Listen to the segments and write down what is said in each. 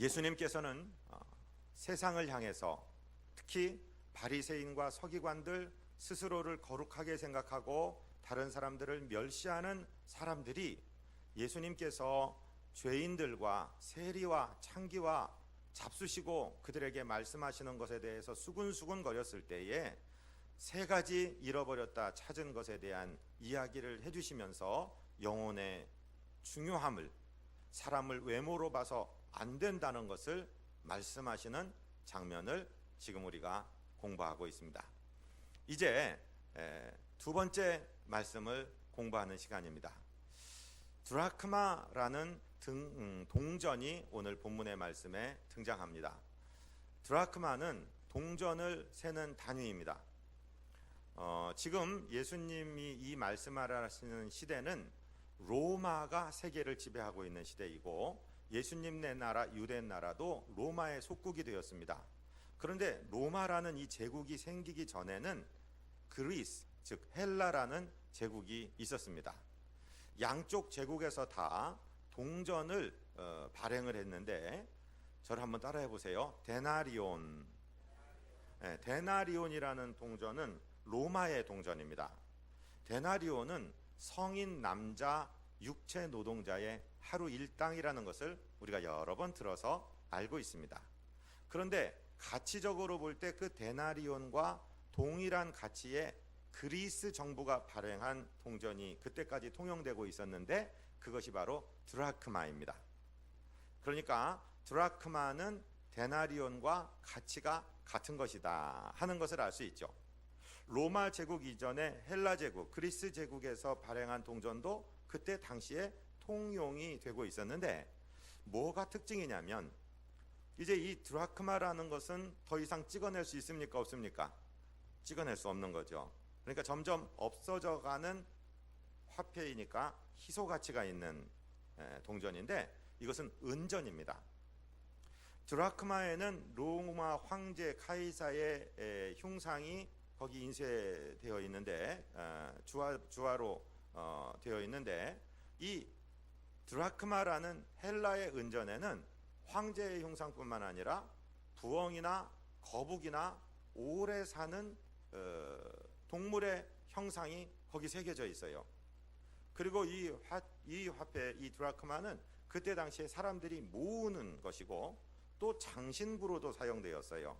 예수님께서는 세상을 향해서 특히 바리새인과 서기관들, 스스로를 거룩하게 생각하고 다른 사람들을 멸시하는 사람들이 예수님께서 죄인들과 세리와 창기와 잡수시고 그들에게 말씀하시는 것에 대해서 수군수군 거렸을 때에 세 가지 잃어버렸다 찾은 것에 대한 이야기를 해주시면서 영혼의 중요함을, 사람을 외모로 봐서 안 된다는 것을 말씀하시는 장면을 지금 우리가 공부하고 있습니다. 이제 두 번째 말씀을 공부하는 시간입니다. 드라크마라는 동전이 오늘 본문의 말씀에 등장합니다. 드라크마는 동전을 세는 단위입니다. 지금 예수님이 이 말씀하시는 시대는 로마가 세계를 지배하고 있는 시대이고 예수님네 나라 유대 나라도 로마의 속국이 되었습니다. 그런데 로마라는 이 제국이 생기기 전에는 그리스, 즉 헬라라는 제국이 있었습니다. 양쪽 제국에서 다 동전을 발행을 했는데 저를 한번 따라해 보세요. 데나리온. 데나리온이라는 동전은 로마의 동전입니다. 데나리온은 성인 남자 육체 노동자의 하루 일당이라는 것을 우리가 여러 번 들어서 알고 있습니다. 그런데 가치적으로 볼 때 그 데나리온과 동일한 가치의 그리스 정부가 발행한 동전이 그때까지 통용되고 있었는데 그것이 바로 드라크마입니다. 그러니까 드라크마는 데나리온과 가치가 같은 것이다 하는 것을 알 수 있죠. 로마 제국 이전에 헬라 제국, 그리스 제국에서 발행한 동전도 그때 당시에 통용이 되고 있었는데 뭐가 특징이냐면 이제 이 드라크마라는 것은 더 이상 찍어낼 수 있습니까? 없습니까? 찍어낼 수 없는 거죠. 그러니까 점점 없어져가는 화폐이니까 희소 가치가 있는 동전인데 이것은 은전입니다. 드라크마에는 로마 황제 카이사의 흉상이 거기 인쇄되어 있는데 주화로 되어 있는데 이 드라크마라는 헬라의 은전에는 황제의 흉상뿐만 아니라 부엉이나 거북이나 오래 사는 동물의 형상이 거기 새겨져 있어요. 그리고 이 화폐, 이 드라크마는 그때 당시에 사람들이 모으는 것이고 또 장신구로도 사용되었어요.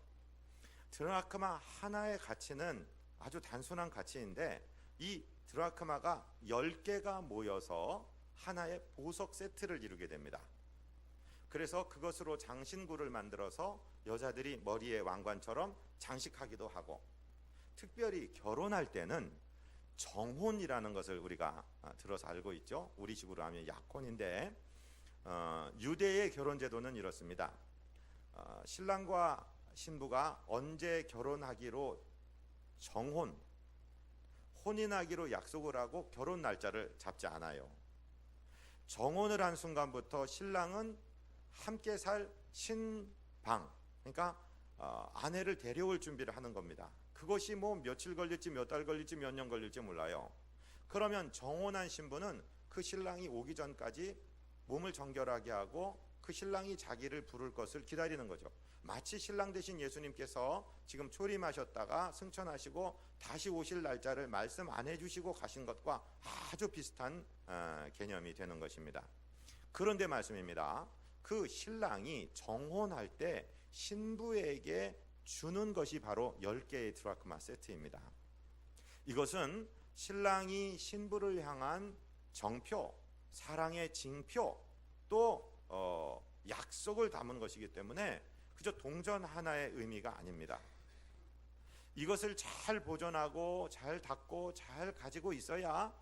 드라크마 하나의 가치는 아주 단순한 가치인데 이 드라크마가 10개가 모여서 하나의 보석 세트를 이루게 됩니다. 그래서 그것으로 장신구를 만들어서 여자들이 머리에 왕관처럼 장식하기도 하고 특별히 결혼할 때는 정혼이라는 것을 우리가 들어서 알고 있죠. 우리 식으로 하면 약혼인데 유대의 결혼 제도는 이렇습니다. 신랑과 신부가 언제 결혼하기로 정혼, 혼인하기로 약속을 하고 결혼 날짜를 잡지 않아요. 정혼을 한 순간부터 신랑은 함께 살 신방, 그러니까 아내를 데려올 준비를 하는 겁니다. 그것이 뭐 며칠 걸릴지 몇 달 걸릴지 몇 년 걸릴지 몰라요. 그러면 정혼한 신부는 그 신랑이 오기 전까지 몸을 정결하게 하고 그 신랑이 자기를 부를 것을 기다리는 거죠. 마치 신랑 되신 예수님께서 지금 초림하셨다가 승천하시고 다시 오실 날짜를 말씀 안 해주시고 가신 것과 아주 비슷한 개념이 되는 것입니다. 그런데 말씀입니다. 그 신랑이 정혼할 때 신부에게 주는 것이 바로 10개의 드라크마 세트입니다. 이것은 신랑이 신부를 향한 정표, 사랑의 징표, 또 약속을 담은 것이기 때문에 그저 동전 하나의 의미가 아닙니다. 이것을 잘 보존하고 잘 닫고 잘 가지고 있어야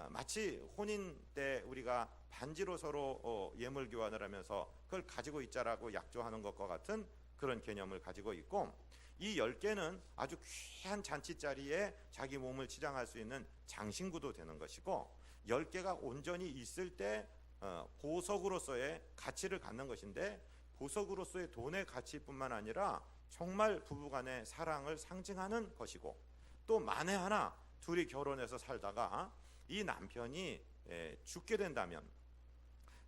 마치 혼인 때 우리가 반지로 서로 예물 교환을 하면서 그걸 가지고 있자라고 약조하는 것과 같은 그런 개념을 가지고 있고 이 10개는 아주 귀한 잔치 자리에 자기 몸을 치장할 수 있는 장신구도 되는 것이고 10개가 온전히 있을 때 보석으로서의 가치를 갖는 것인데 보석으로서의 돈의 가치뿐만 아니라 정말 부부간의 사랑을 상징하는 것이고 또 만에 하나 둘이 결혼해서 살다가 이 남편이 죽게 된다면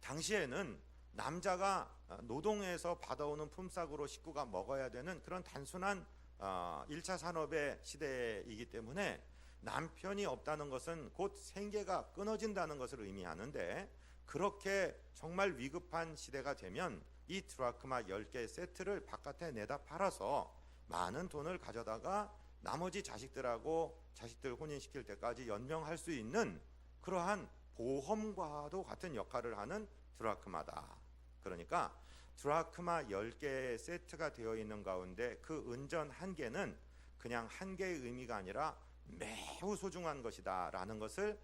당시에는 남자가 노동해서 받아오는 품삯으로 식구가 먹어야 되는 그런 단순한 1차 산업의 시대이기 때문에 남편이 없다는 것은 곧 생계가 끊어진다는 것을 의미하는데, 그렇게 정말 위급한 시대가 되면 이 드라크마 10개 세트를 바깥에 내다 팔아서 많은 돈을 가져다가 나머지 자식들하고 자식들 혼인시킬 때까지 연명할 수 있는 그러한 보험과도 같은 역할을 하는 드라크마다. 그러니까 드라크마 10개의 세트가 되어 있는 가운데 그 은전 1개는 그냥 1개의 의미가 아니라 매우 소중한 것이다 라는 것을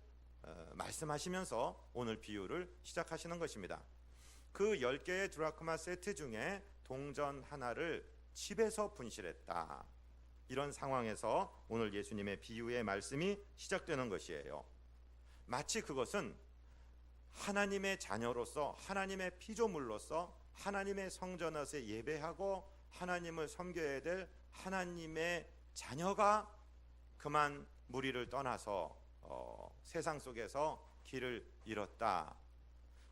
말씀하시면서 오늘 비유를 시작하시는 것입니다. 그 10개의 드라크마 세트 중에 동전 하나를 집에서 분실했다. 이런 상황에서 오늘 예수님의 비유의 말씀이 시작되는 것이에요. 마치 그것은 하나님의 자녀로서, 하나님의 피조물로서 하나님의 성전에서 예배하고 하나님을 섬겨야 될 하나님의 자녀가 그만 무리를 떠나서 세상 속에서 길을 잃었다.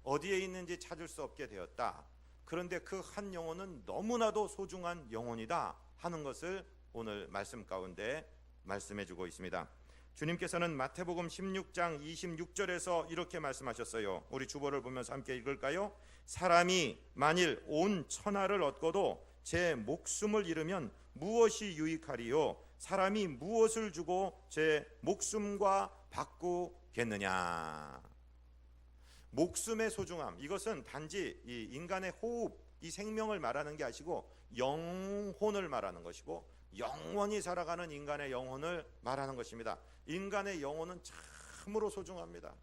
어디에 있는지 찾을 수 없게 되었다. 그런데 그 한 영혼은 너무나도 소중한 영혼이다 하는 것을 오늘 말씀 가운데 말씀해 주고 있습니다. 주님께서는 마태복음 16장 26절에서 이렇게 말씀하셨어요. 우리 주보를 보면서 함께 읽을까요? 사람이 만일 온 천하를 얻고도 제 목숨을 잃으면 무엇이 유익하리요? 사람이 무엇을 주고 제 목숨과 바꾸겠느냐? 목숨의 소중함, 이것은 단지 이 인간의 호흡, 이 생명을 말하는 게 아니고 영혼을 말하는 것이고, 영원히 살아가는 인간의 영혼을 말하는 것입니다. 인간의 영혼은 참으로 소중합니다.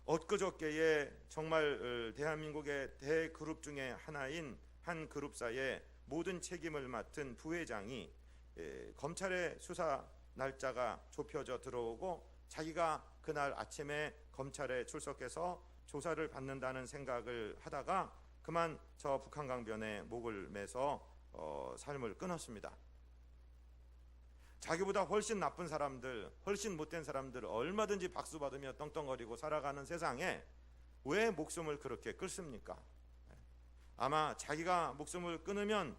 엊그저께에 정말 대한민국의 대그룹 중에 하나인 한 그룹사의 모든 책임을 맡은 부회장이 검찰의 수사 날짜가 좁혀져 들어오고 자기가 그날 아침에 검찰에 출석해서 조사를 받는다는 생각을 하다가 그만 저 북한강변에 목을 매서 삶을 끊었습니다. 자기보다 훨씬 나쁜 사람들, 훨씬 못된 사람들 얼마든지 박수 받으며 떵떵거리고 살아가는 세상에 왜 목숨을 그렇게 끊습니까? 아마 자기가 목숨을 끊으면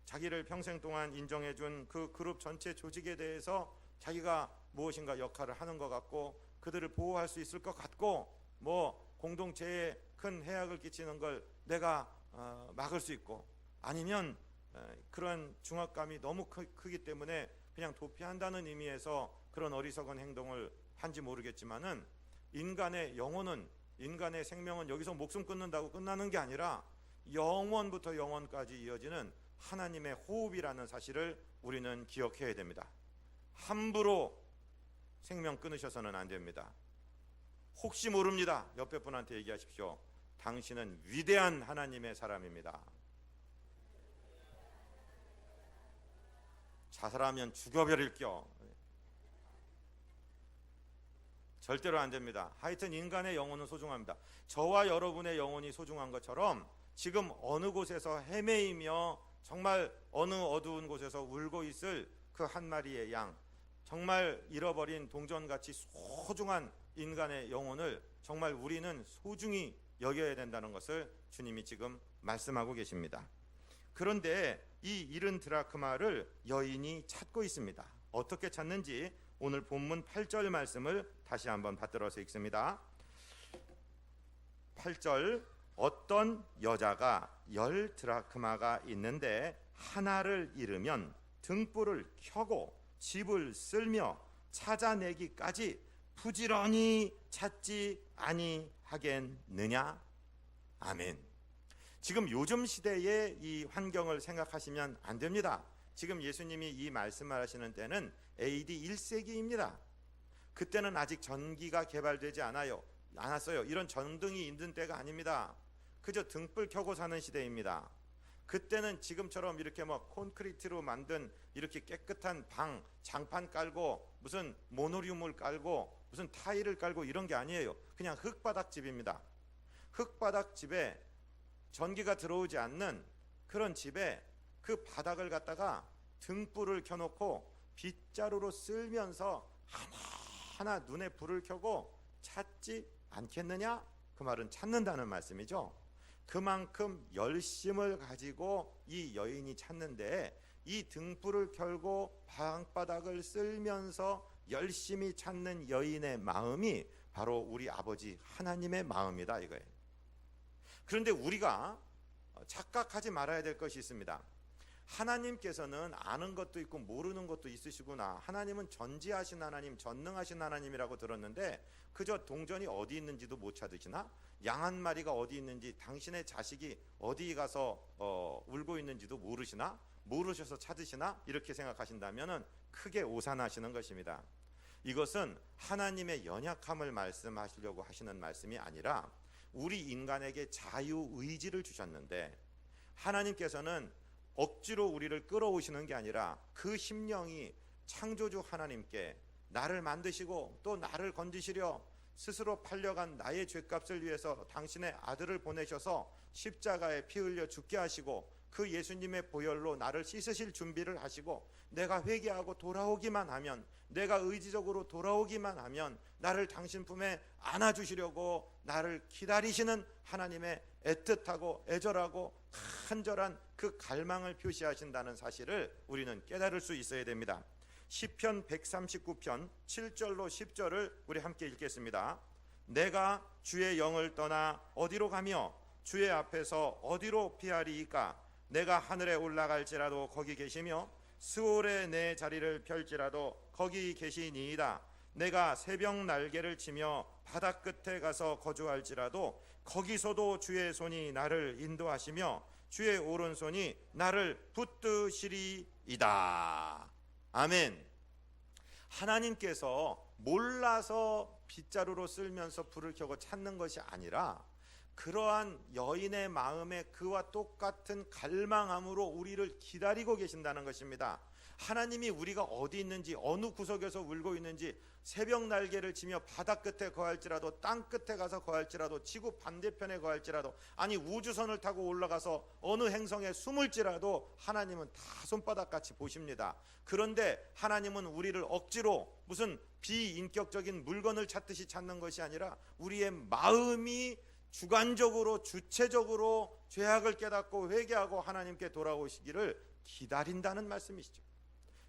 자기를 평생 동안 인정해준 그 그룹 전체 조직에 대해서 자기가 무엇인가 역할을 하는 것 같고, 그들을 보호할 수 있을 것 같고, 뭐 공동체에 큰 해악을 끼치는 걸 내가 막을 수 있고, 아니면 그런 중압감이 너무 크기 때문에 그냥 도피한다는 의미에서 그런 어리석은 행동을 한지 모르겠지만은, 인간의 영혼은, 인간의 생명은 여기서 목숨 끊는다고 끝나는 게 아니라 영원부터 영원까지 이어지는 하나님의 호흡이라는 사실을 우리는 기억해야 됩니다. 함부로 생명 끊으셔서는 안 됩니다. 혹시 모릅니다. 옆에 분한테 얘기하십시오. 당신은 위대한 하나님의 사람입니다. 자살하면 죽여버릴 겨. 절대로 안 됩니다. 하여튼 인간의 영혼은 소중합니다. 저와 여러분의 영혼이 소중한 것처럼 지금 어느 곳에서 헤매이며 정말 어느 어두운 곳에서 울고 있을 그 한 마리의 양, 정말 잃어버린 동전같이 소중한 인간의 영혼을 정말 우리는 소중히 여겨야 된다는 것을 주님이 지금 말씀하고 계십니다. 그런데 이 잃은 드라크마를 여인이 찾고 있습니다. 어떻게 찾는지 오늘 본문 8절 말씀을 다시 한번 받들어서 읽습니다. 8절, 어떤 여자가 10 드라크마가 있는데 하나를 잃으면 등불을 켜고 집을 쓸며 찾아내기까지 부지런히 찾지 아니하겠느냐? 아멘. 지금 요즘 시대의 이 환경을 생각하시면 안 됩니다. 지금 예수님이 이 말씀을 하시는 때는 AD 1세기입니다. 그때는 아직 전기가 개발되지 않았어요. 이런 전등이 있는 때가 아닙니다. 그저 등불 켜고 사는 시대입니다. 그때는 지금처럼 이렇게 뭐 콘크리트로 만든 이렇게 깨끗한 방, 장판 깔고 무슨 모노리움을 깔고 무슨 타일을 깔고 이런 게 아니에요. 그냥 흙바닥 집입니다. 흙바닥 집에 전기가 들어오지 않는 그런 집에 그 바닥을 갖다가 등불을 켜놓고 빗자루로 쓸면서 하나하나 눈에 불을 켜고 찾지 않겠느냐? 그 말은 찾는다는 말씀이죠. 그만큼 열심을 가지고 이 여인이 찾는데, 이 등불을 켜고 방바닥을 쓸면서 열심히 찾는 여인의 마음이 바로 우리 아버지 하나님의 마음이다 이거예요. 그런데 우리가 착각하지 말아야 될 것이 있습니다. 하나님께서는 아는 것도 있고 모르는 것도 있으시구나. 하나님은 전지하신 하나님, 전능하신 하나님이라고 들었는데 그저 동전이 어디 있는지도 못 찾으시나? 양 한 마리가 어디 있는지, 당신의 자식이 어디 가서 울고 있는지도 모르시나? 모르셔서 찾으시나? 이렇게 생각하신다면 크게 오산하시는 것입니다. 이것은 하나님의 연약함을 말씀하시려고 하시는 말씀이 아니라 우리 인간에게 자유의지를 주셨는데, 하나님께서는 억지로 우리를 끌어오시는 게 아니라 그 심령이 창조주 하나님께 나를 만드시고 또 나를 건지시려 스스로 팔려간 나의 죄값을 위해서 당신의 아들을 보내셔서 십자가에 피 흘려 죽게 하시고 그 예수님의 보혈로 나를 씻으실 준비를 하시고, 내가 회개하고 돌아오기만 하면, 내가 의지적으로 돌아오기만 하면 나를 당신 품에 안아주시려고 나를 기다리시는 하나님의 애틋하고 애절하고 간절한 그 갈망을 표시하신다는 사실을 우리는 깨달을 수 있어야 됩니다. 시편 139편 7절로 10절을 우리 함께 읽겠습니다. 내가 주의 영을 떠나 어디로 가며 주의 앞에서 어디로 피하리이까? 내가 하늘에 올라갈지라도 거기 계시며 스올에 내 자리를 펼지라도 거기 계시니이다. 내가 새벽 날개를 치며 바다 끝에 가서 거주할지라도 거기서도 주의 손이 나를 인도하시며 주의 오른손이 나를 붙드시리이다. 아멘. 하나님께서 몰라서 빗자루로 쓸면서 불을 켜고 찾는 것이 아니라 그러한 여인의 마음에 그와 똑같은 갈망함으로 우리를 기다리고 계신다는 것입니다. 하나님이 우리가 어디 있는지, 어느 구석에서 울고 있는지, 새벽 날개를 치며 바다 끝에 거할지라도, 땅 끝에 가서 거할지라도, 지구 반대편에 거할지라도, 아니 우주선을 타고 올라가서 어느 행성에 숨을지라도 하나님은 다 손바닥같이 보십니다. 그런데 하나님은 우리를 억지로 무슨 비인격적인 물건을 찾듯이 찾는 것이 아니라 우리의 마음이 주관적으로, 주체적으로 죄악을 깨닫고 회개하고 하나님께 돌아오시기를 기다린다는 말씀이시죠.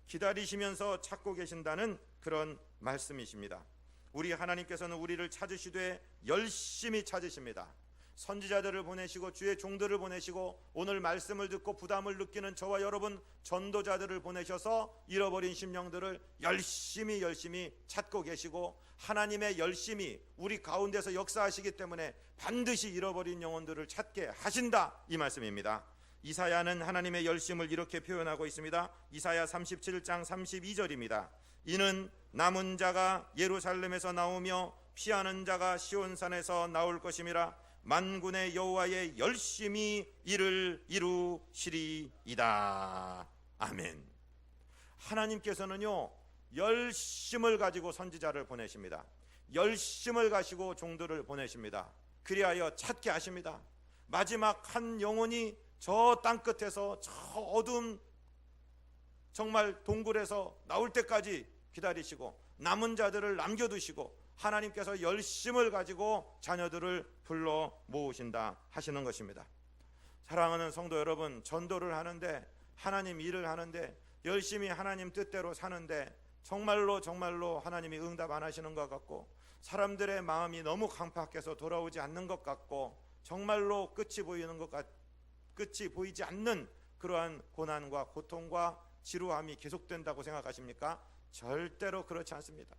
기다리시면서 찾고 계신다는 그런 말씀이십니다. 우리 하나님께서는 우리를 찾으시되 열심히 찾으십니다. 선지자들을 보내시고 주의 종들을 보내시고 오늘 말씀을 듣고 부담을 느끼는 저와 여러분 전도자들을 보내셔서 잃어버린 심령들을 열심히 찾고 계시고, 하나님의 열심히 우리 가운데서 역사하시기 때문에 반드시 잃어버린 영혼들을 찾게 하신다, 이 말씀입니다. 이사야는 하나님의 열심을 이렇게 표현하고 있습니다. 이사야 37장 32절입니다. 이는 남은 자가 예루살렘에서 나오며 피하는 자가 시온산에서 나올 것임이라. 만군의 여호와의 열심히 이를 이루시리이다. 아멘. 하나님께서는요 열심을 가지고 선지자를 보내십니다. 열심을 가지고 종들을 보내십니다. 그리하여 찾게 하십니다. 마지막 한 영혼이 저 땅끝에서 저 어두운 정말 동굴에서 나올 때까지 기다리시고 남은 자들을 남겨두시고 하나님께서 열심을 가지고 자녀들을 불러 모으신다 하시는 것입니다. 사랑하는 성도 여러분, 전도를 하는데, 하나님 일을 하는데, 열심히 하나님 뜻대로 사는데 정말로 하나님이 응답 안 하시는 것 같고, 사람들의 마음이 너무 강팍해서 돌아오지 않는 것 같고, 정말로 끝이 보이지 않는 그러한 고난과 고통과 지루함이 계속된다고 생각하십니까? 절대로 그렇지 않습니다.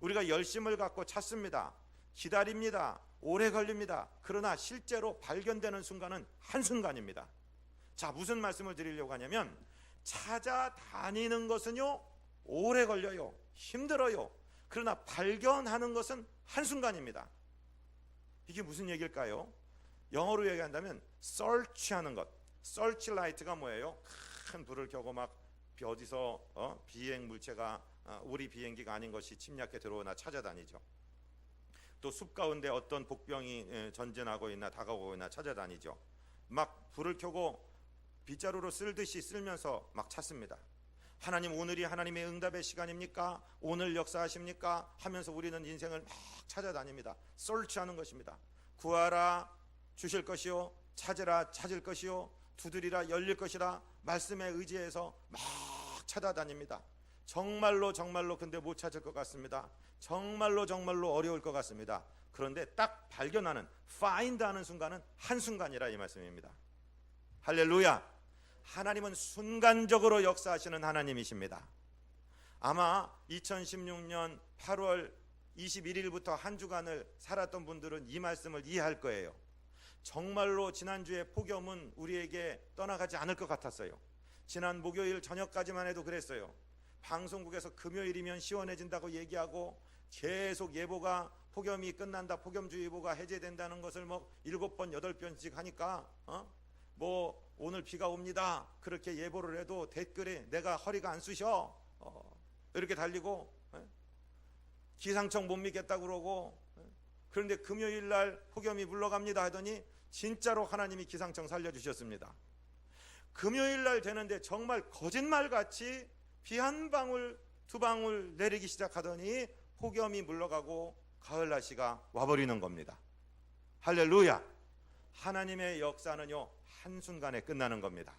우리가 열심을 갖고 찾습니다. 기다립니다. 오래 걸립니다. 그러나 실제로 발견되는 순간은 한순간입니다. 자, 무슨 말씀을 드리려고 하냐면, 찾아다니는 것은요 오래 걸려요. 힘들어요. 그러나 발견하는 것은 한순간입니다. 이게 무슨 얘기일까요? 영어로 얘기한다면 search하는 것. searchlight가 뭐예요? 큰 불을 켜고 막 어디서 비행 물체가 우리 비행기가 아닌 것이 침략해 들어오나 찾아다니죠. 또 숲 가운데 어떤 복병이 전진하고 있나 다가오고 있나 찾아다니죠. 막 불을 켜고 빗자루로 쓸듯이 쓸면서 막 찾습니다. 하나님, 오늘이 하나님의 응답의 시간입니까? 오늘 역사하십니까? 하면서 우리는 인생을 막 찾아다닙니다. search하는 것입니다. 구하라 주실 것이요 찾으라 찾을 것이요 두드리라 열릴 것이라 말씀에 의지해서 막 찾아다닙니다. 정말로 근데 못 찾을 것 같습니다. 정말로 어려울 것 같습니다. 그런데 딱 발견하는 find 하는 순간은 한순간이라 이 말씀입니다. 할렐루야. 하나님은 순간적으로 역사하시는 하나님이십니다. 아마 2016년 8월 21일부터 한 주간을 살았던 분들은 이 말씀을 이해할 거예요. 정말로 지난주에 폭염은 우리에게 떠나가지 않을 것 같았어요. 지난 목요일 저녁까지만 해도 그랬어요. 방송국에서 금요일이면 시원해진다고 얘기하고 계속 예보가 폭염이 끝난다, 폭염주의보가 해제된다는 것을 뭐 7번 8번씩 하니까 뭐 오늘 비가 옵니다 그렇게 예보를 해도 댓글에 내가 허리가 안 쑤셔 이렇게 달리고 기상청 못 믿겠다 그러고 그런데 금요일날 폭염이 물러갑니다 하더니 진짜로 하나님이 기상청 살려주셨습니다. 금요일날 되는데 정말 거짓말같이 비 한 방울 두 방울 내리기 시작하더니 폭염이 물러가고 가을 날씨가 와버리는 겁니다. 할렐루야. 하나님의 역사는요 한순간에 끝나는 겁니다.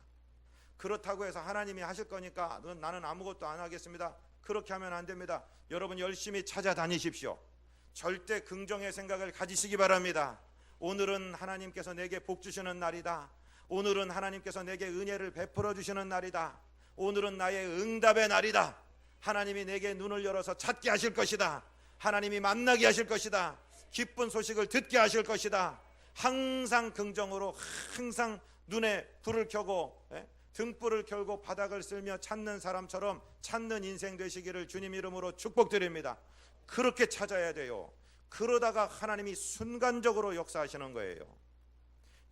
그렇다고 해서 하나님이 하실 거니까 나는 아무것도 안 하겠습니다, 그렇게 하면 안 됩니다. 여러분 열심히 찾아다니십시오. 절대 긍정의 생각을 가지시기 바랍니다. 오늘은 하나님께서 내게 복 주시는 날이다. 오늘은 하나님께서 내게 은혜를 베풀어 주시는 날이다. 오늘은 나의 응답의 날이다. 하나님이 내게 눈을 열어서 찾게 하실 것이다. 하나님이 만나게 하실 것이다. 기쁜 소식을 듣게 하실 것이다. 항상 긍정으로 항상 눈에 불을 켜고 등불을 켜고 바닥을 쓸며 찾는 사람처럼 찾는 인생 되시기를 주님 이름으로 축복드립니다. 그렇게 찾아야 돼요. 그러다가 하나님이 순간적으로 역사하시는 거예요.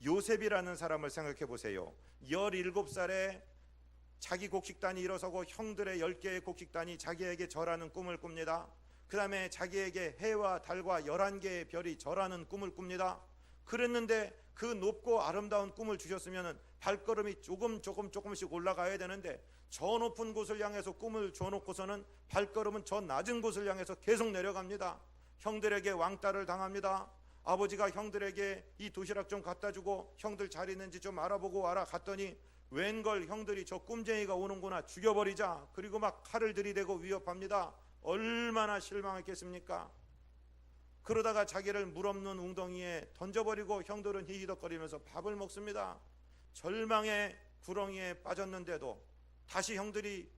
요셉이라는 사람을 생각해 보세요. 17살에 자기 곡식단이 일어서고 형들의 10개의 곡식단이 자기에게 절하는 꿈을 꿉니다. 그 다음에 자기에게 해와 달과 11개의 별이 절하는 꿈을 꿉니다. 그랬는데 그 높고 아름다운 꿈을 주셨으면 발걸음이 조금씩 올라가야 되는데 저 높은 곳을 향해서 꿈을 줘놓고서는 발걸음은 저 낮은 곳을 향해서 계속 내려갑니다. 형들에게 왕따를 당합니다. 아버지가 형들에게 이 도시락 좀 갖다 주고 형들 잘 있는지 좀 알아보고 와라 갔더니 웬걸 형들이 저 꿈쟁이가 오는구나, 죽여버리자. 그리고 막 칼을 들이대고 위협합니다. 얼마나 실망했겠습니까? 그러다가 자기를 물 없는 웅덩이에 던져버리고 형들은 히히덕거리면서 밥을 먹습니다. 절망의 구렁이에 빠졌는데도 다시 형들이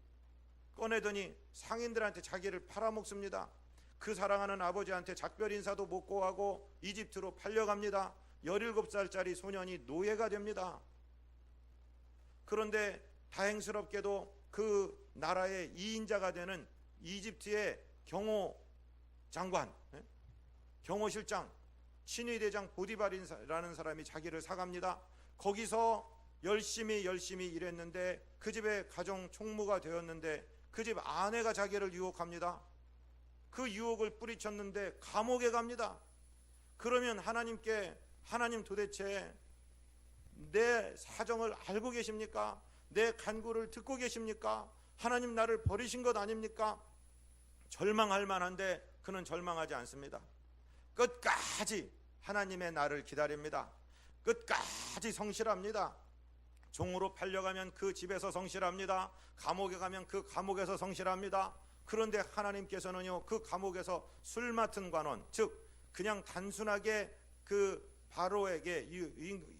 꺼내더니 상인들한테 자기를 팔아먹습니다. 그 사랑하는 아버지한테 작별 인사도 못 고하고 이집트로 팔려갑니다. 17살짜리 소년이 노예가 됩니다. 그런데 다행스럽게도 그 나라의 2인자가 되는 이집트의 경호 장관, 경호실장, 친위대장 보디발이라는 사람이 자기를 사갑니다. 거기서 열심히 일했는데 그 집의 가정 총무가 되었는데 그 집 아내가 자기를 유혹합니다. 그 유혹을 뿌리쳤는데 감옥에 갑니다. 그러면 하나님 도대체 내 사정을 알고 계십니까? 내 간구를 듣고 계십니까? 하나님 나를 버리신 것 아닙니까? 절망할 만한데 그는 절망하지 않습니다. 끝까지 하나님의 날을 기다립니다. 끝까지 성실합니다. 종으로 팔려가면 그 집에서 성실합니다. 감옥에 가면 그 감옥에서 성실합니다. 그런데 하나님께서는요 그 감옥에서 술 맡은 관원, 즉 그냥 단순하게 그 바로에게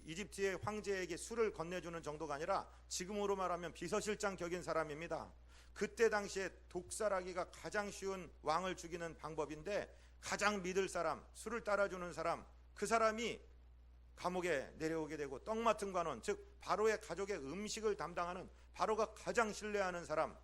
이집트의 황제에게 술을 건네주는 정도가 아니라 지금으로 말하면 비서실장 격인 사람입니다. 그때 당시에 독살하기가 가장 쉬운 왕을 죽이는 방법인데 가장 믿을 사람, 술을 따라주는 사람, 그 사람이 감옥에 내려오게 되고 떡 맡은 관원, 즉 바로의 가족의 음식을 담당하는 바로가 가장 신뢰하는 사람,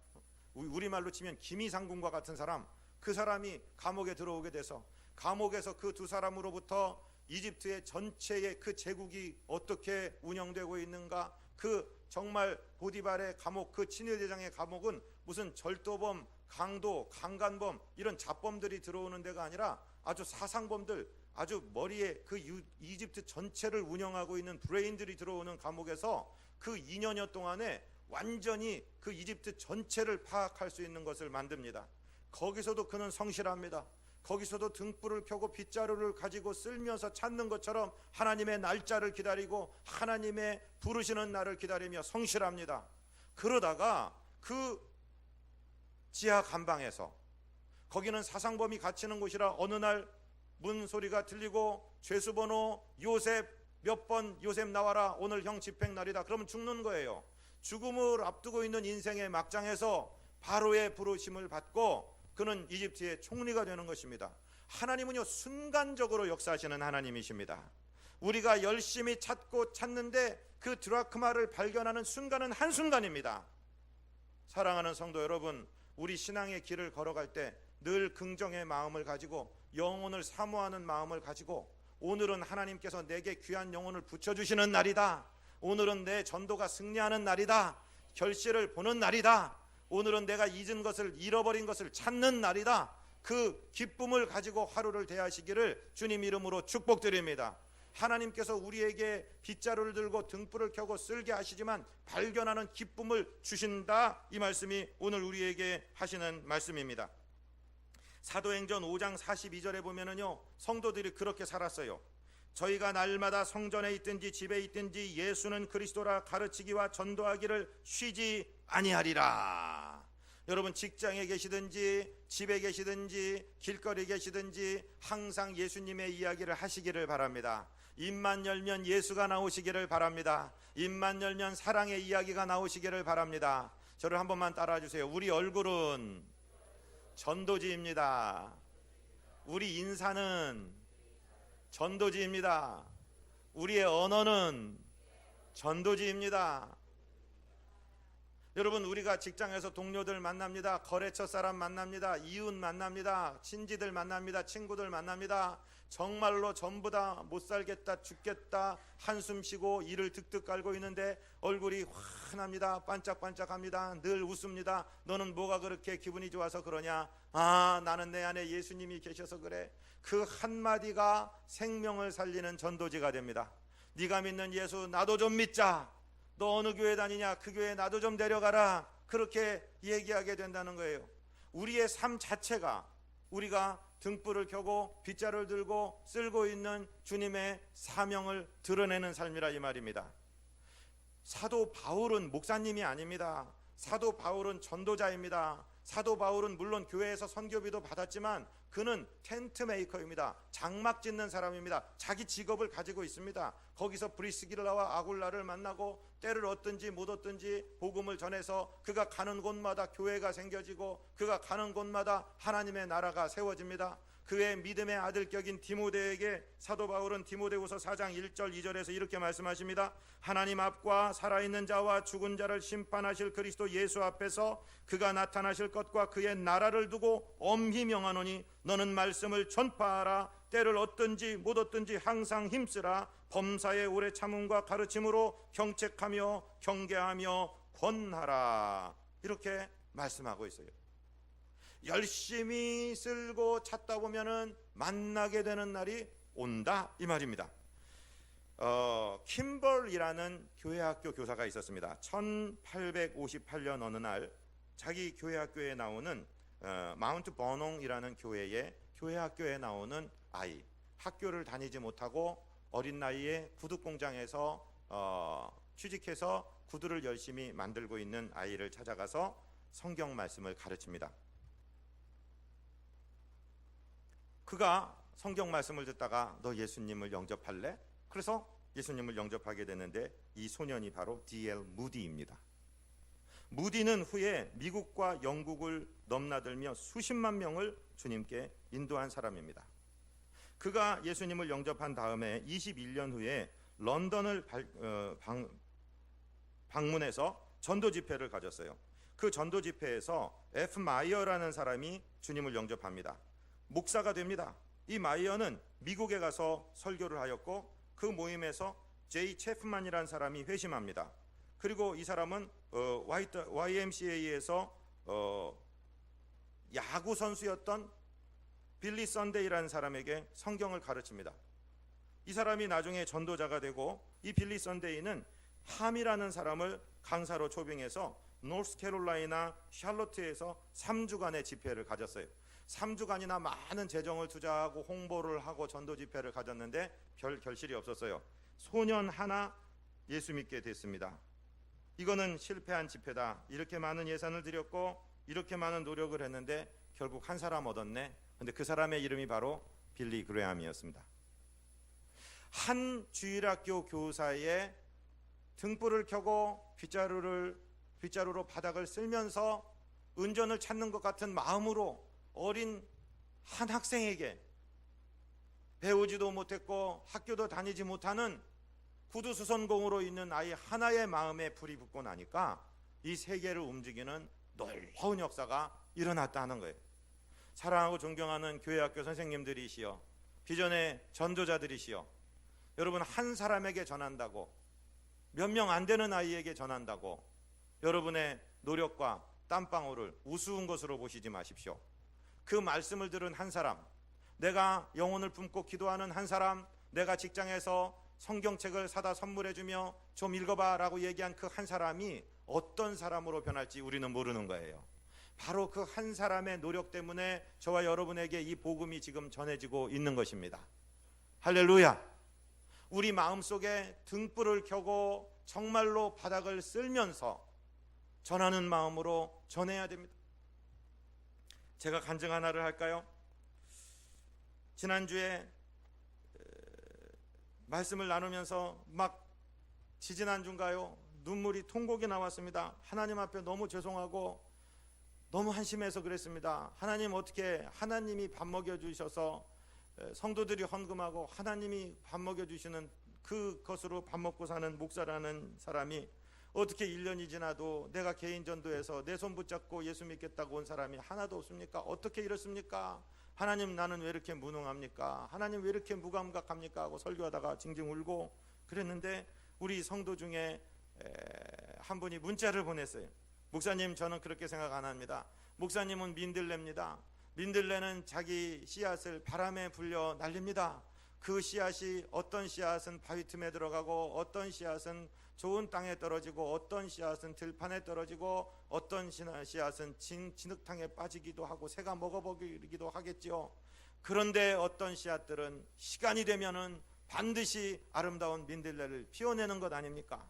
우리말로 치면 기미상궁과 같은 사람, 그 사람이 감옥에 들어오게 돼서 감옥에서 그 두 사람으로부터 이집트의 전체의 그 제국이 어떻게 운영되고 있는가, 그 정말 보디발의 감옥, 그 친위대장의 감옥은 무슨 절도범, 강도, 강간범 이런 잡범들이 들어오는 데가 아니라 아주 사상범들, 아주 머리에 그 이집트 전체를 운영하고 있는 브레인들이 들어오는 감옥에서 그 2년여 동안에 완전히 그 이집트 전체를 파악할 수 있는 것을 만듭니다. 거기서도 그는 성실합니다. 거기서도 등불을 켜고 빗자루를 가지고 쓸면서 찾는 것처럼 하나님의 날짜를 기다리고 하나님의 부르시는 날을 기다리며 성실합니다. 그러다가 그 지하 감방에서, 거기는 사상범이 갇히는 곳이라 어느 날 문 소리가 들리고 죄수번호 요셉 몇 번, 요셉 나와라, 오늘 형 집행 날이다. 그러면 죽는 거예요. 죽음을 앞두고 있는 인생의 막장에서 바로의 부르심을 받고 그는 이집트의 총리가 되는 것입니다. 하나님은요, 순간적으로 역사하시는 하나님이십니다. 우리가 열심히 찾고 찾는데 그 드라크마를 발견하는 순간은 한순간입니다. 사랑하는 성도 여러분, 우리 신앙의 길을 걸어갈 때 늘 긍정의 마음을 가지고 영혼을 사모하는 마음을 가지고, 오늘은 하나님께서 내게 귀한 영혼을 붙여주시는 날이다, 오늘은 내 전도가 승리하는 날이다, 결실을 보는 날이다, 오늘은 내가 잊은 것을, 잃어버린 것을 찾는 날이다, 그 기쁨을 가지고 하루를 대하시기를 주님 이름으로 축복드립니다. 하나님께서 우리에게 빗자루를 들고 등불을 켜고 쓸게 하시지만 발견하는 기쁨을 주신다, 이 말씀이 오늘 우리에게 하시는 말씀입니다. 사도행전 5장 42절에 보면은요, 성도들이 그렇게 살았어요. 저희가 날마다 성전에 있든지 집에 있든지 예수는 그리스도라 가르치기와 전도하기를 쉬지 아니하리라. 여러분, 직장에 계시든지 집에 계시든지 길거리에 계시든지 항상 예수님의 이야기를 하시기를 바랍니다. 입만 열면 예수가 나오시기를 바랍니다. 입만 열면 사랑의 이야기가 나오시기를 바랍니다. 저를 한 번만 따라해 주세요. 우리 얼굴은 전도지입니다. 우리 인사는 전도지입니다. 우리의 언어는 전도지입니다. 여러분, 우리가 직장에서 동료들 만납니다. 거래처 사람 만납니다. 이웃 만납니다. 친지들 만납니다. 친구들 만납니다. 정말로 전부 다 못 살겠다, 죽겠다, 한숨 쉬고 이를 득득 깔고 있는데 얼굴이 환합니다. 반짝반짝합니다. 늘 웃습니다. 너는 뭐가 그렇게 기분이 좋아서 그러냐? 아, 나는 내 안에 예수님이 계셔서 그래. 그 한마디가 생명을 살리는 전도지가 됩니다. 네가 믿는 예수 나도 좀 믿자. 너 어느 교회 다니냐? 그 교회 나도 좀 데려가라. 그렇게 얘기하게 된다는 거예요. 우리의 삶 자체가, 우리가 등불을 켜고 빗자루를 들고 쓸고 있는 주님의 사명을 드러내는 삶이라 이 말입니다. 사도 바울은 목사님이 아닙니다. 사도 바울은 전도자입니다. 사도 바울은 물론 교회에서 선교비도 받았지만 그는 텐트 메이커입니다. 장막 짓는 사람입니다. 자기 직업을 가지고 있습니다. 거기서 브리스길라와 아굴라를 만나고 때를 얻든지 못 얻든지 복음을 전해서 그가 가는 곳마다 교회가 생겨지고 그가 가는 곳마다 하나님의 나라가 세워집니다. 그의 믿음의 아들격인 디모데에게 사도 바울은 디모데후서 4장 1절 2절에서 이렇게 말씀하십니다. 하나님 앞과 살아있는 자와 죽은 자를 심판하실 그리스도 예수 앞에서 그가 나타나실 것과 그의 나라를 두고 엄히 명하노니 너는 말씀을 전파하라. 때를 얻든지 못 얻든지 항상 힘쓰라. 범사의 오래 참음과 가르침으로 경책하며 경계하며 권하라. 이렇게 말씀하고 있어요. 열심히 쓸고 찾다 보면은 만나게 되는 날이 온다, 이 말입니다. 킴벌이라는 교회학교 교사가 있었습니다. 1858년 어느 날 자기 교회학교에 나오는 마운트 버농이라는 교회의 교회학교에 나오는 아이, 학교를 다니지 못하고 어린 나이에 구두 공장에서 취직해서 구두를 열심히 만들고 있는 아이를 찾아가서 성경 말씀을 가르칩니다. 그가 성경 말씀을 듣다가 너 예수님을 영접할래? 그래서 예수님을 영접하게 되는데 이 소년이 바로 D.L. 무디입니다. 무디는 후에 미국과 영국을 넘나들며 수십만 명을 주님께 인도한 사람입니다. 그가 예수님을 영접한 다음에 21년 후에 런던을 방문해서 전도 집회를 가졌어요. 그 전도 집회에서 F. 마이어라는 사람이 주님을 영접합니다. 목사가 됩니다. 이 마이어는 미국에 가서 설교를 하였고 그 모임에서 제이 체프만이라는 사람이 회심합니다. 그리고 이 사람은 YMCA에서 야구 선수였던 빌리 선데이라는 사람에게 성경을 가르칩니다. 이 사람이 나중에 전도자가 되고 이 빌리 선데이는 함이라는 사람을 강사로 초빙해서 노스캐롤라이나 샬롯트에서 3주간의 집회를 가졌어요. 3주간이나 많은 재정을 투자하고 홍보를 하고 전도 집회를 가졌는데 별 결실이 없었어요. 소년 하나 예수 믿게 됐습니다. 이거는 실패한 집회다. 이렇게 많은 예산을 들였고 이렇게 많은 노력을 했는데 결국 한 사람 얻었네. 근데 그 사람의 이름이 바로 빌리 그레함이었습니다. 한 주일학교 교사의 등불을 켜고 빗자루로 바닥을 쓸면서 은전을 찾는 것 같은 마음으로 어린 한 학생에게 배우지도 못했고 학교도 다니지 못하는 구두수선공으로 있는 아이 하나의 마음에 불이 붙고 나니까 이 세계를 움직이는 놀라운 역사가 일어났다는 거예요. 사랑하고 존경하는 교회학교 선생님들이시여, 비전의 전도자들이시여, 여러분 한 사람에게 전한다고, 몇 명 안 되는 아이에게 전한다고 여러분의 노력과 땀방울을 우스운 것으로 보시지 마십시오. 그 말씀을 들은 한 사람, 내가 영혼을 품고 기도하는 한 사람, 내가 직장에서 성경책을 사다 선물해주며 좀 읽어봐 라고 얘기한 그 한 사람이 어떤 사람으로 변할지 우리는 모르는 거예요. 바로 그 한 사람의 노력 때문에 저와 여러분에게 이 복음이 지금 전해지고 있는 것입니다. 할렐루야. 우리 마음속에 등불을 켜고 정말로 바닥을 쓸면서 전하는 마음으로 전해야 됩니다. 제가 간증 하나를 할까요? 지난주에 말씀을 나누면서 막 지지난주인가요? 눈물이 통곡이 나왔습니다. 하나님 앞에 너무 죄송하고 너무 한심해서 그랬습니다. 하나님 어떻게 하나님이 밥 먹여주셔서 성도들이 헌금하고 하나님이 밥 먹여주시는 그것으로 밥 먹고 사는 목사라는 사람이 어떻게 1년이 지나도 내가 개인 전도해서 내 손 붙잡고 예수 믿겠다고 온 사람이 하나도 없습니까? 어떻게 이렇습니까? 하나님 나는 왜 이렇게 무능합니까? 하나님 왜 이렇게 무감각합니까? 하고 설교하다가 징징 울고 그랬는데 우리 성도 중에 한 분이 문자를 보냈어요. 목사님 저는 그렇게 생각 안 합니다. 목사님은 민들레입니다. 민들레는 자기 씨앗을 바람에 불려 날립니다. 그 씨앗이 어떤 씨앗은 바위 틈에 들어가고 어떤 씨앗은 좋은 땅에 떨어지고 어떤 씨앗은 들판에 떨어지고 어떤 씨앗은 진흙탕에 빠지기도 하고 새가 먹어버리기도 하겠지요. 그런데 어떤 씨앗들은 시간이 되면은 반드시 아름다운 민들레를 피워내는 것 아닙니까?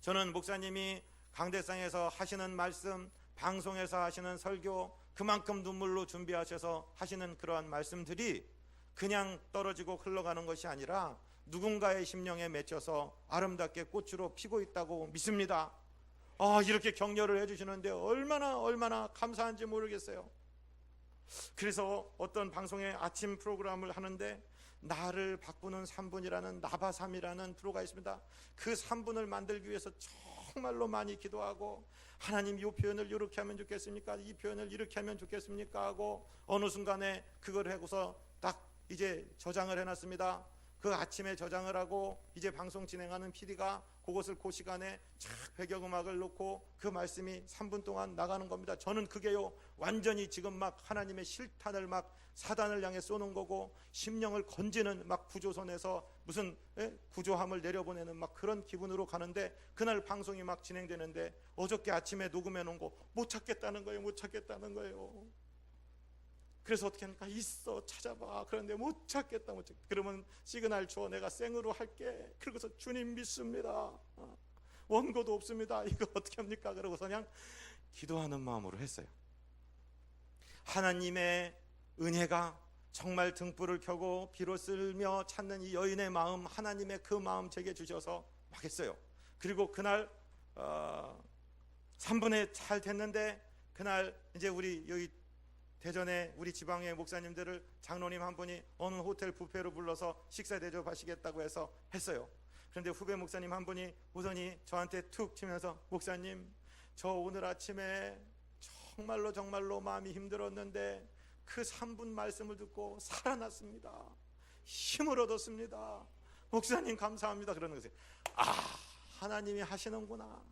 저는 목사님이 강대상에서 하시는 말씀, 방송에서 하시는 설교, 그만큼 눈물로 준비하셔서 하시는 그러한 말씀들이 그냥 떨어지고 흘러가는 것이 아니라 누군가의 심령에 맺혀서 아름답게 꽃으로 피고 있다고 믿습니다. 이렇게 격려를 해주시는데 얼마나 감사한지 모르겠어요. 그래서 어떤 방송의 아침 프로그램을 하는데 나를 바꾸는 3분이라는 나바3이라는 프로가 있습니다. 그 3분을 만들기 위해서 정말로 많이 기도하고 하나님 이 표현을 이렇게 하면 좋겠습니까? 이 표현을 이렇게 하면 좋겠습니까? 하고 어느 순간에 그걸 하고서 딱 이제 저장을 해놨습니다. 그 아침에 저장을 하고 이제 방송 진행하는 PD가 그것을 그 시간에 착 배경음악을 놓고 그 말씀이 3분 동안 나가는 겁니다. 저는 그게요 완전히 지금 막 하나님의 실탄을 막 사단을 향해 쏘는 거고 심령을 건지는 막 구조선에서 무슨 구조함을 내려보내는 막 그런 기분으로 가는데 그날 방송이 막 진행되는데 어저께 아침에 녹음해 놓은 거 못 찾겠다는 거예요. 그래서 어떻게 합니까? 있어 찾아봐. 그런데 못 찾겠다. 그러면 시그널 줘. 내가 생으로 할게. 그러고서 주님 믿습니다. 원고도 없습니다. 이거 어떻게 합니까? 그러고서 그냥 기도하는 마음으로 했어요. 하나님의 은혜가 정말 등불을 켜고 비로 쓸며 찾는 이 여인의 마음, 하나님의 그 마음 제게 주셔서 막 했어요. 그리고 그날 3분에 잘 됐는데 그날 이제 우리 여기 대전에 우리 지방의 목사님들을 장로님 한 분이 어느 호텔 뷔페로 불러서 식사 대접하시겠다고 해서 했어요. 그런데 후배 목사님 한 분이 오더니 저한테 툭 치면서 목사님 저 오늘 아침에 정말로 마음이 힘들었는데 그 3분 말씀을 듣고 살아났습니다. 힘을 얻었습니다. 목사님 감사합니다. 그러는 거예요. 하나님이 하시는구나.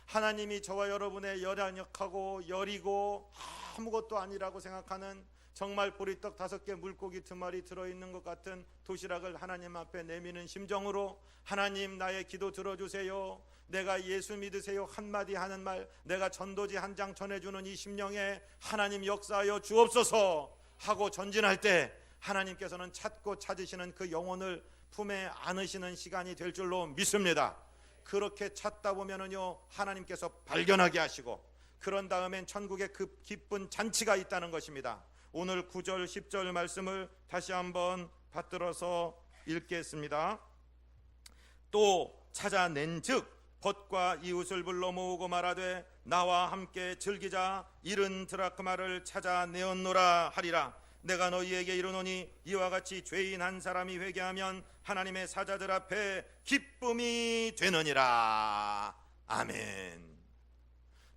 하나님이 저와 여러분의 열한역하고 여리고 아무것도 아니라고 생각하는 정말 보리떡 5개 물고기 2마리 들어있는 것 같은 도시락을 하나님 앞에 내미는 심정으로 하나님 나의 기도 들어주세요. 내가 예수 믿으세요 한마디 하는 말, 내가 전도지 한 장 전해주는 이 심령에 하나님 역사하여 주옵소서 하고 전진할 때 하나님께서는 찾고 찾으시는 그 영혼을 품에 안으시는 시간이 될 줄로 믿습니다. 그렇게 찾다 보면은요 하나님께서 발견하게 하시고 그런 다음엔 천국에 그 기쁜 잔치가 있다는 것입니다. 오늘 9절 10절 말씀을 다시 한번 받들어서 읽겠습니다. 또 찾아낸즉 벗과 이웃을 불러 모으고 말하되 나와 함께 즐기자. 70 드라크마를 찾아내었노라 하리라. 내가 너희에게 이르노니 이와 같이 죄인 한 사람이 회개하면 하나님의 사자들 앞에 기쁨이 되느니라. 아멘.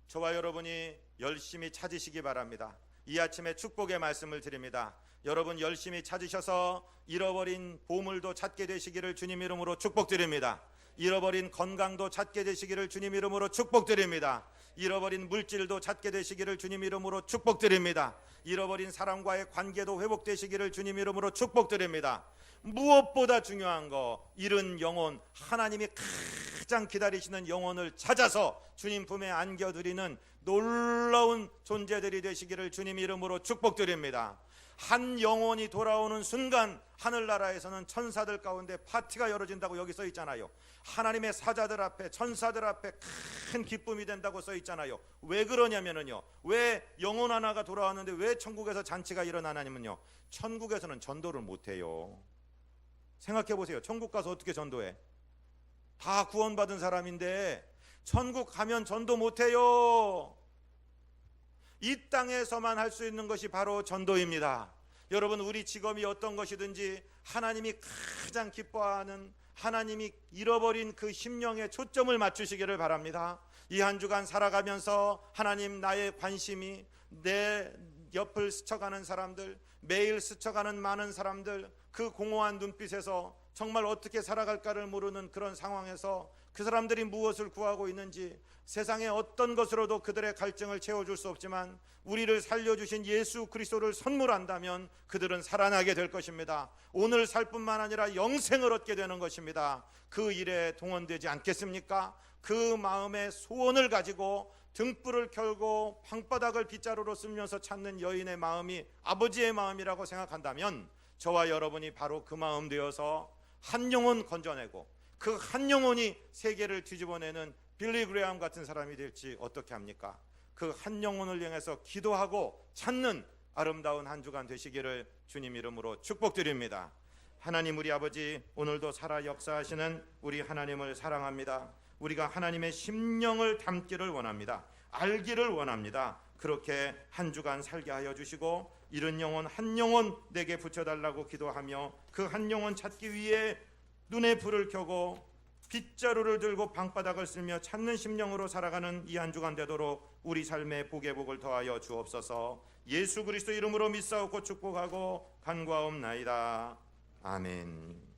저와 여러분이 열심히 찾으시기 바랍니다. 이 아침에 축복의 말씀을 드립니다. 여러분 열심히 찾으셔서 잃어버린 보물도 찾게 되시기를 주님 이름으로 축복드립니다. 잃어버린 건강도 찾게 되시기를 주님 이름으로 축복드립니다. 잃어버린 물질도 찾게 되시기를 주님 이름으로 축복드립니다. 잃어버린 사람과의 관계도 회복되시기를 주님 이름으로 축복드립니다. 무엇보다 중요한 거, 잃은 영혼, 하나님이 가장 기다리시는 영혼을 찾아서 주님 품에 안겨드리는 놀라운 존재들이 되시기를 주님 이름으로 축복드립니다. 한 영혼이 돌아오는 순간 하늘나라에서는 천사들 가운데 파티가 열어진다고 여기 써 있잖아요. 하나님의 사자들 앞에, 천사들 앞에 큰 기쁨이 된다고 써 있잖아요. 왜 그러냐면요, 왜 영혼 하나가 돌아왔는데 왜 천국에서 잔치가 일어나냐면요, 천국에서는 전도를 못해요. 생각해 보세요. 천국 가서 어떻게 전도해? 다 구원받은 사람인데 천국 가면 전도 못해요. 이 땅에서만 할 수 있는 것이 바로 전도입니다. 여러분, 우리 직업이 어떤 것이든지 하나님이 가장 기뻐하는, 하나님이 잃어버린 그 심령에 초점을 맞추시기를 바랍니다. 이 한 주간 살아가면서 하나님, 나의 관심이 내 옆을 스쳐가는 사람들, 매일 스쳐가는 많은 사람들, 그 공허한 눈빛에서 정말 어떻게 살아갈까를 모르는 그런 상황에서 그 사람들이 무엇을 구하고 있는지, 세상의 어떤 것으로도 그들의 갈증을 채워줄 수 없지만 우리를 살려주신 예수 그리스도를 선물한다면 그들은 살아나게 될 것입니다. 오늘 살 뿐만 아니라 영생을 얻게 되는 것입니다. 그 일에 동원되지 않겠습니까? 그 마음의 소원을 가지고 등불을 켜고 방바닥을 빗자루로 쓰면서 찾는 여인의 마음이 아버지의 마음이라고 생각한다면 저와 여러분이 바로 그 마음 되어서 한 영혼 건져내고 그 한 영혼이 세계를 뒤집어내는 빌리 그레이엄 같은 사람이 될지 어떻게 합니까? 그 한 영혼을 향해서 기도하고 찾는 아름다운 한 주간 되시기를 주님 이름으로 축복드립니다. 하나님, 우리 아버지, 오늘도 살아 역사하시는 우리 하나님을 사랑합니다. 우리가 하나님의 심령을 담기를 원합니다. 알기를 원합니다. 그렇게 한 주간 살게 하여 주시고 잃은 영혼 한 영혼 내게 붙여달라고 기도하며 그 한 영혼 찾기 위해 눈에 불을 켜고 빗자루를 들고 방바닥을 쓸며 찾는 심령으로 살아가는 이 한 주간 되도록 우리 삶에 복의 복을 더하여 주옵소서. 예수 그리스도 이름으로 믿사옵고 축복하고 간구하옵나이다. 아멘.